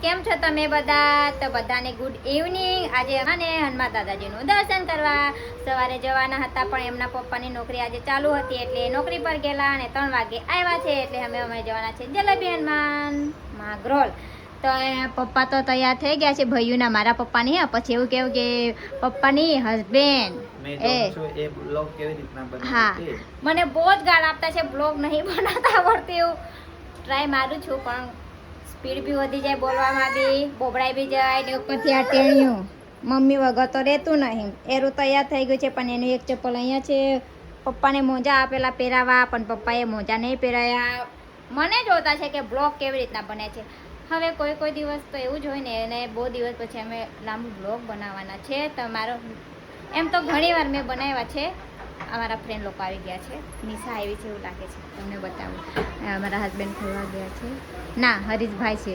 કેમ છો તમે બધા? તો બધાને ગુડ ઇવનિંગ। આજે અને હનુમાન દાદાજીનું દર્શન કરવા સવારે જવાના હતા, પણ એમના પપ્પાની નોકરી આજે ચાલુ હતી એટલે નોકરી પર ગયેલા અને 3 વાગે આવ્યા છે, એટલે અમે જવાના છે જલેબી હનુમાન માગ્રોલ। તો પપ્પા તો તૈયાર થઈ ગયા છે, ભાઈઓના, મારા પપ્પા નહીં। પછી એવું કેવું કે પપ્પાની હસબેન્ડ હા, મને બહુ જ ગાળ આપતા છે, બ્લોગ નહીં બનાવતા આવડતું એવું ટ્રાય મારું છું, પણ સ્પીડ બી વધી જાય, બોલવામાં બી બોબડાઈ બી જાય ને ઉપરથી આ ટેણિયું મમ્મી વગર તો રહેતું નહીં। એરું તૈયાર થઈ ગયું છે, પણ એનું એક ચપ્પલ અહીંયા છે। પપ્પાને મોજા આપેલા પહેરાવા, પણ પપ્પાએ મોજા નહીં પહેરાયા। મને જોતા છે કે બ્લોગ કેવી રીતના બને છે। હવે કોઈ દિવસ તો એવું જ હોય ને, અને બહુ દિવસ પછી અમે લાંબુ બ્લોગ બનાવવાના છે। તો મારો એમ તો ઘણી વાર મેં બનાવ્યા છે। અમારા ફ્રેન્ડ લોકો આવી ગયા છે, નિશા આવી છે એવું લાગે છે, તમને બતાવું। અમારા હસબન્ડ ખોલવા ગયા છે, ના હરીશભાઈ છે,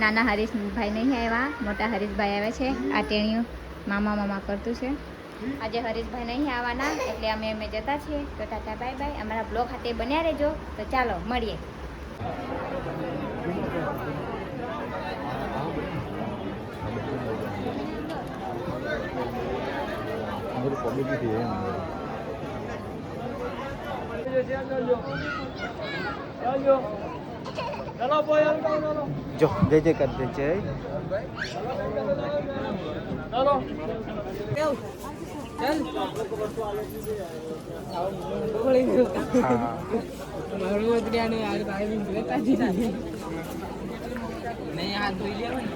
નાના હરીશભાઈ નહીં આવ્યા, મોટા હરીશભાઈ આવ્યા છે। આ ટેણીયું મામા કરતું છે। આજે હરીશભાઈ નહીં આવવાના, એટલે અમે જતા છીએ। તો ટાટા બાય બાય, અમારા બ્લોગ હાથે બન્યા રહેજો। તો ચાલો મળીએ। જો જય જય કર દે જય ચાલો કેવું ચાલ બોલી ગયો હા મારું મતડિયાને યાર ભાઈ બી બેટા જી નહીં હાથ ધોઈ લેવા ને